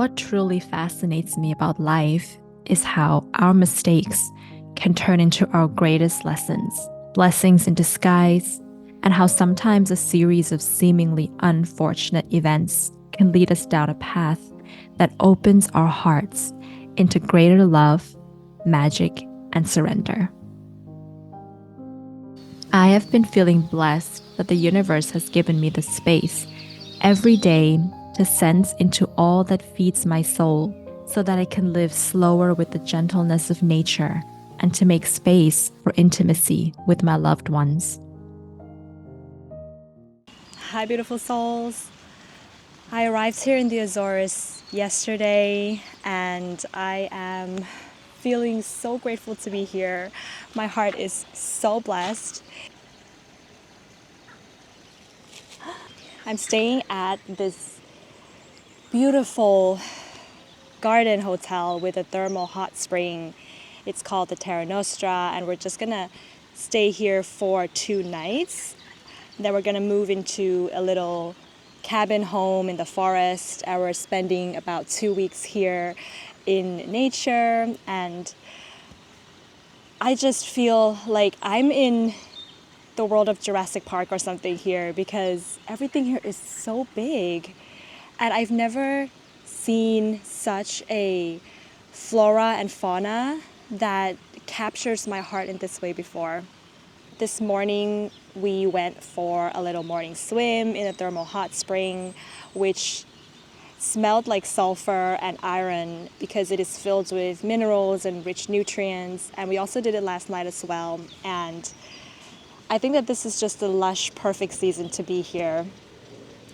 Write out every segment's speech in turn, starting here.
what truly fascinates me about life is how our mistakes can turn into our greatest lessons, blessings in disguise, and how sometimes a series of seemingly unfortunate events can lead us down a path that opens our hearts into greater love, magic, and surrender. I have been feeling blessed that the universe has given me the space every day to sense into all that feeds my soul so that I can live slower with the gentleness of nature and to make space for intimacy with my loved ones. Hi, beautiful souls. I arrived here in the Azores yesterday and I am feeling so grateful to be here. My heart is so blessed. I'm staying at this beautiful garden hotel with a thermal hot spring. It's called the Terra Nostra, and we're just gonna stay here for 2 nights. Then we're gonna move into a little cabin home in the forest, and we're spending about 2 weeks here in nature. And I just feel like I'm in the world of Jurassic Park or something here, because everything here is so big, and I've never seen such a flora and fauna that captures my heart in this way before. This morning we went for a little morning swim in a thermal hot spring, which smelled like sulfur and iron because it is filled with minerals and rich nutrients. And we also did it last night as well. And I think that this is just a lush, perfect season to be here.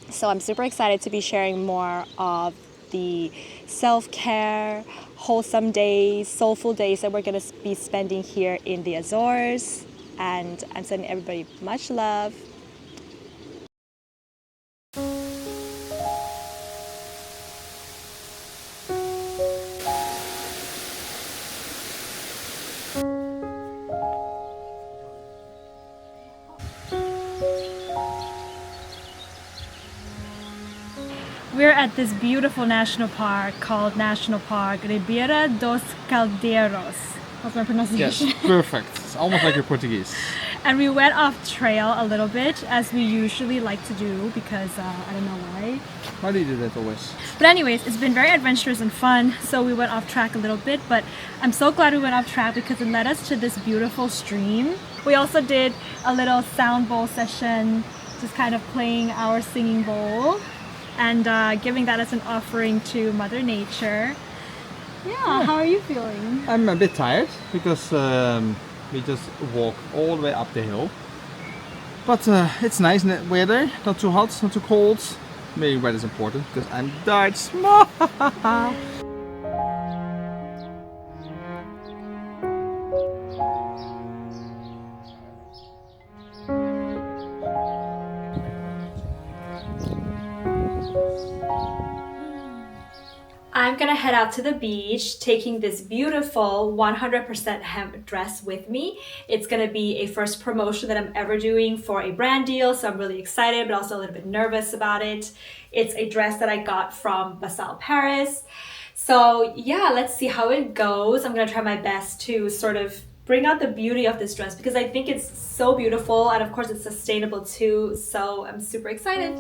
So I'm super excited to be sharing more of the self-care, wholesome days, soulful days that we're going to be spending here in the Azores. And I'm sending everybody much love. We're at this beautiful national park called National Park Ribeira dos Caldeiros. What's my pronunciation? Yes, perfect. It's almost like you're Portuguese. And we went off trail a little bit, as we usually like to do, because I don't know why. Why do you do that always? But anyways, it's been very adventurous and fun, so we went off track a little bit, but I'm so glad we went off track because it led us to this beautiful stream. We also did a little sound bowl session, just kind of playing our singing bowl and giving that as an offering to Mother Nature. Yeah, how are you feeling? I'm a bit tired because we just walk all the way up the hill. But it's nice weather, not too hot, not too cold. Maybe weather is important because I'm Dutch. I'm gonna head out to the beach, taking this beautiful 100% hemp dress with me. It's gonna be a first promotion that I'm ever doing for a brand deal, so I'm really excited, but also a little bit nervous about it. It's a dress that I got from Basel, Paris. So yeah, let's see how it goes. I'm gonna try my best to sort of bring out the beauty of this dress because I think it's so beautiful, and of course it's sustainable too, so I'm super excited.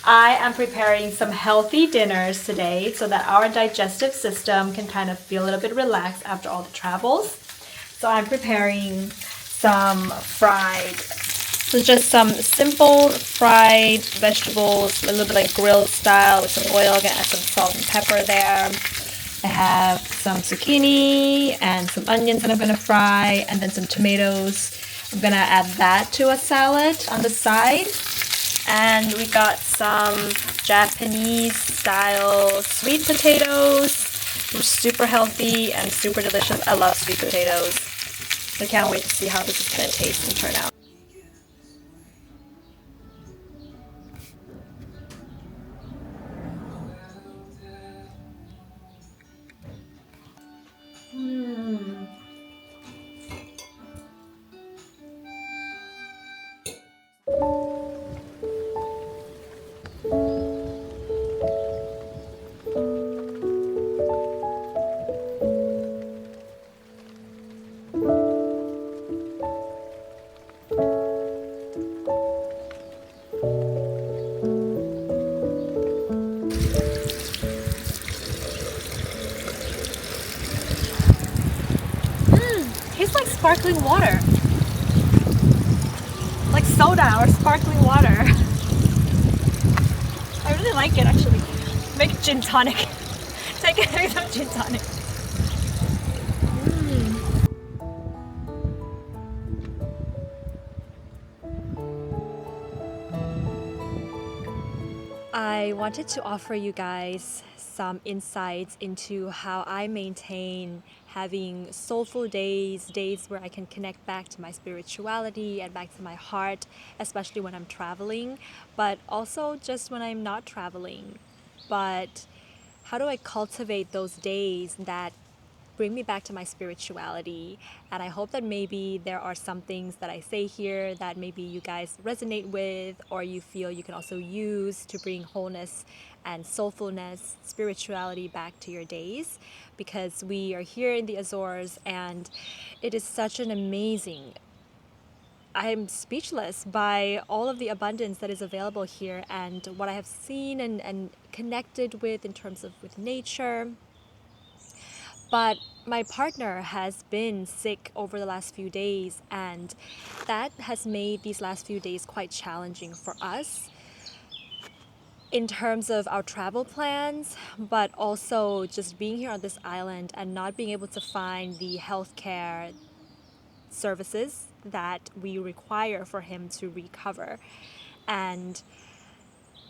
I am preparing some healthy dinners today so that our digestive system can kind of feel a little bit relaxed after all the travels. So I'm preparing some just some simple fried vegetables, a little bit like grilled style with some oil. I'm gonna add some salt and pepper there. I have some zucchini and some onions that I'm gonna fry, and then some tomatoes. I'm gonna add that to a salad on the side. And we got some Japanese style sweet potatoes They're super healthy and super delicious. I love sweet potatoes. I can't wait to see how this is going to taste and turn out. Tastes like sparkling water. Like soda or sparkling water. I really like it actually. Make gin tonic. Take it with some gin tonic. I wanted to offer you guys some insights into how I maintain having soulful days, days where I can connect back to my spirituality and back to my heart, especially when I'm traveling, but also just when I'm not traveling. But how do I cultivate those days that bring me back to my spirituality? And I hope that maybe there are some things that I say here that maybe you guys resonate with, or you feel you can also use to bring wholeness and soulfulness, spirituality back to your days, because we are here in the Azores and it is such an amazing, I'm speechless by all of the abundance that is available here and what I have seen and connected with in terms of with nature. But my partner has been sick over the last few days, and that has made these last few days quite challenging for us in terms of our travel plans, but also just being here on this island and not being able to find the healthcare services that we require for him to recover. And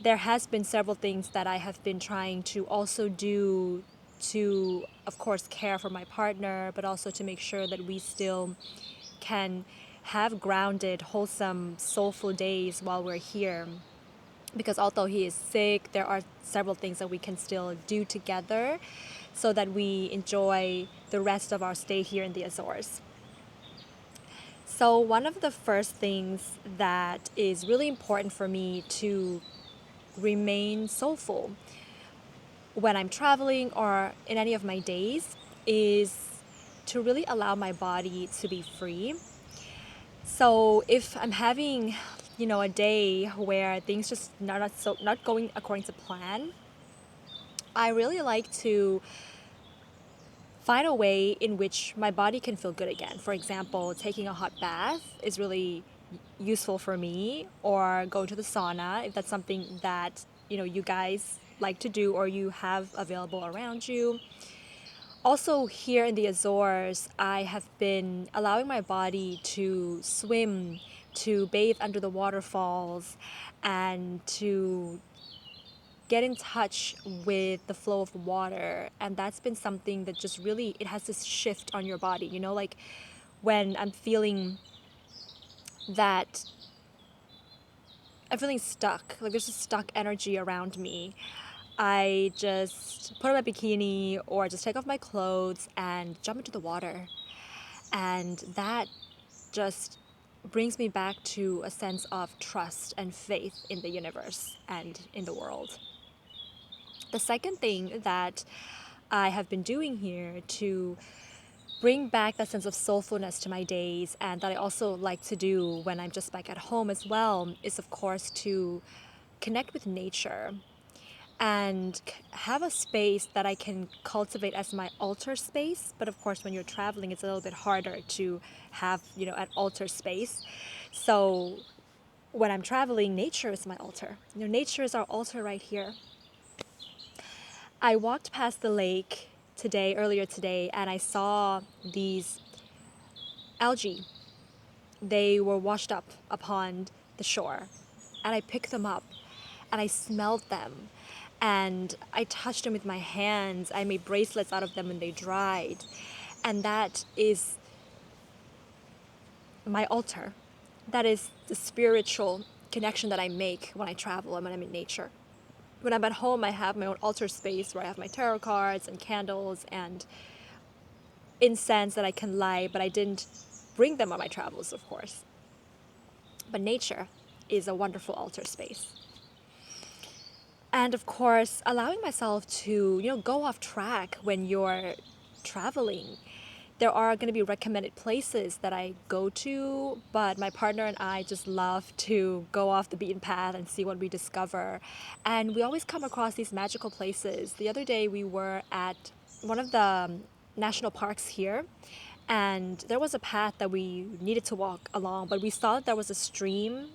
there has been several things that I have been trying to also do to, of course, care for my partner, but also to make sure that we still can have grounded, wholesome, soulful days while we're here. Because although he is sick, there are several things that we can still do together so that we enjoy the rest of our stay here in the Azores. So one of the first things that is really important for me to remain soulful when I'm traveling or in any of my days is to really allow my body to be free. So if I'm having, a day where things just not going according to plan, I really like to find a way in which my body can feel good again. For example, taking a hot bath is really useful for me, or going to the sauna if that's something that you guys like to do or you have available around you. Also, here in the Azores, I have been allowing my body to swim, to bathe under the waterfalls, and to get in touch with the flow of the water. And that's been something that just really, it has this shift on your body, like when that I'm feeling stuck, like there's a stuck energy around me, I just put on my bikini or just take off my clothes and jump into the water. And that just brings me back to a sense of trust and faith in the universe and in the world. The second thing that I have been doing here to bring back that sense of soulfulness to my days, and that I also like to do when I'm just back at home as well, is of course to connect with nature and have a space that I can cultivate as my altar space. But of course, when you're traveling, it's a little bit harder to have, an altar space. So when I'm traveling, nature is my altar. Nature is our altar right here. I walked past the lake earlier today, and I saw these algae. They were washed up upon the shore, and I picked them up and I smelled them. and I touched them with my hands. I made bracelets out of them when they dried. And that is my altar. That is the spiritual connection that I make when I travel and when I'm in nature. When I'm at home, I have my own altar space where I have my tarot cards and candles and incense that I can light, but I didn't bring them on my travels, of course. But nature is a wonderful altar space. And of course, allowing myself to, go off track when you're traveling. There are going to be recommended places that I go to, but my partner and I just love to go off the beaten path and see what we discover. And we always come across these magical places. The other day we were at one of the national parks here, and there was a path that we needed to walk along, but we saw that there was a stream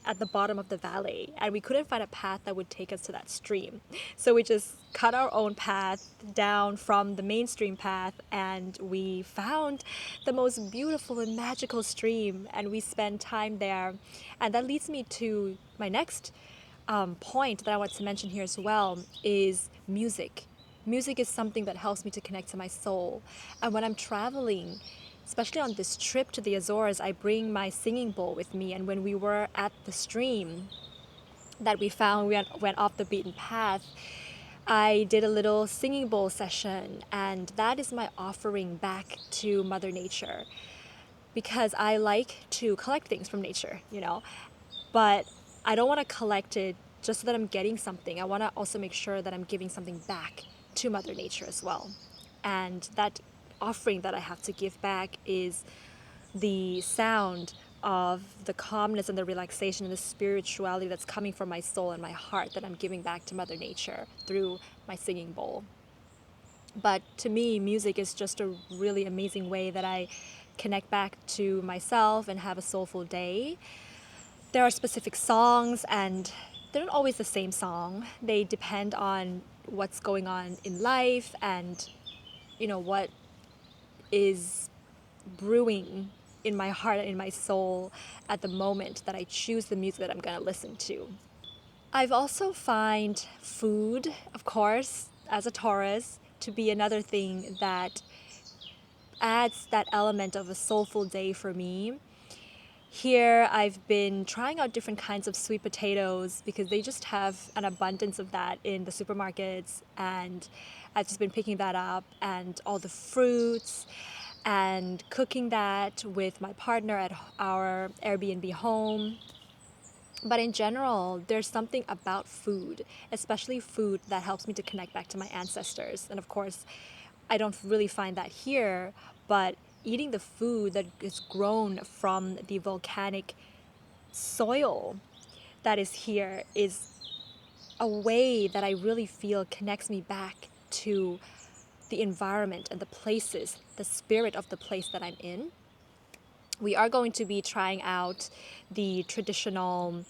at the bottom of the valley, and we couldn't find a path that would take us to that stream. So we just cut our own path down from the mainstream path, and we found the most beautiful and magical stream, and we spent time there. And that leads me to my next point that I want to mention here as well is music. Music is something that helps me to connect to my soul. And when I'm traveling, especially on this trip to the Azores, I bring my singing bowl with me. And when we were at the stream that we found, we went off the beaten path, I did a little singing bowl session. And that is my offering back to Mother Nature, because I like to collect things from nature, but I don't want to collect it just so that I'm getting something. I want to also make sure that I'm giving something back to Mother Nature as well. And that offering that I have to give back is the sound of the calmness and the relaxation and the spirituality that's coming from my soul and my heart that I'm giving back to Mother Nature through my singing bowl. But to me, music is just a really amazing way that I connect back to myself and have a soulful day. There are specific songs, and they're not always the same song. They depend on what's going on in life and, what is brewing in my heart and in my soul at the moment that I choose the music that I'm going to listen to. I've also find food, of course, as a Taurus, to be another thing that adds that element of a soulful day for me. Here, I've been trying out different kinds of sweet potatoes because they just have an abundance of that in the supermarkets, and I've just been picking that up, and all the fruits, and cooking that with my partner at our Airbnb home. But in general, there's something about food, especially food that helps me to connect back to my ancestors. And of course, I don't really find that here, but eating the food that is grown from the volcanic soil that is here is a way that I really feel connects me back to the environment and the places, the spirit of the place that I'm in. We are going to be trying out the traditional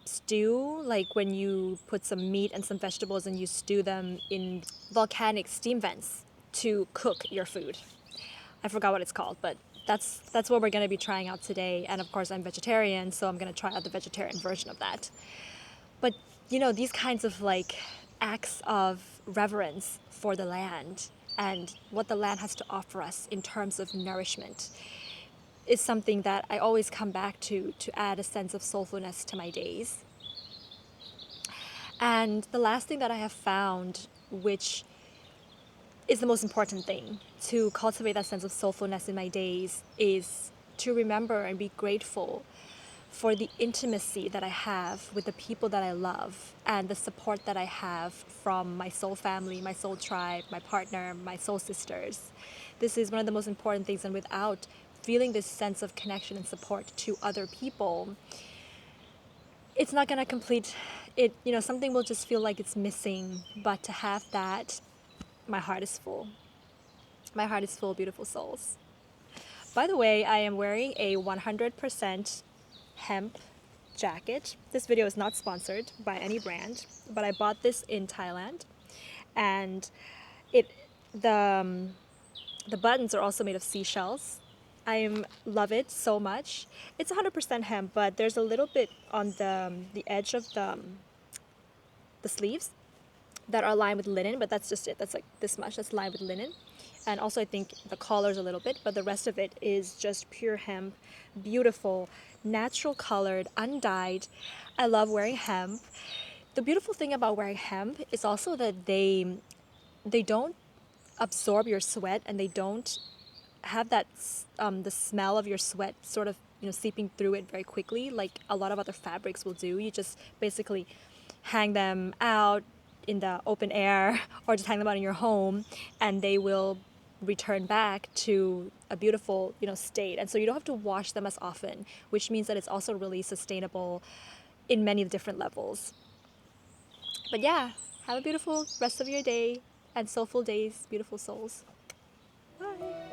stew, like when you put some meat and some vegetables and you stew them in volcanic steam vents to cook your food. I forgot what it's called, but that's what we're going to be trying out today. And of course, I'm vegetarian, so I'm going to try out the vegetarian version of that. But these kinds of acts of reverence for the land and what the land has to offer us in terms of nourishment is something that I always come back to add a sense of soulfulness to my days. And the last thing that I have found, which is the most important thing to cultivate that sense of soulfulness in my days, is to remember and be grateful for the intimacy that I have with the people that I love and the support that I have from my soul family, my soul tribe, my partner, my soul sisters. This is one of the most important things, and without feeling this sense of connection and support to other people, it's not going to complete it. Something will just feel like it's missing, but to have that, my heart is full. My heart is full of beautiful souls. By the way, I am wearing a 100% hemp jacket. This video is not sponsored by any brand, but I bought this in Thailand, and the buttons are also made of seashells. I love it so much. It's 100% hemp, but there's a little bit on the edge of the sleeves that are lined with linen, but that's just it. That's like this much that's lined with linen. And also I think the collars a little bit, but the rest of it is just pure hemp, beautiful, natural colored, undyed. I love wearing hemp. The beautiful thing about wearing hemp is also that they don't absorb your sweat, and they don't have that the smell of your sweat sort of seeping through it very quickly like a lot of other fabrics will do. You just basically hang them out in the open air or just hang them out in your home, and they will return back to a beautiful state. And so you don't have to wash them as often, which means that it's also really sustainable in many different levels. But yeah, have a beautiful rest of your day and soulful days, beautiful souls. Bye.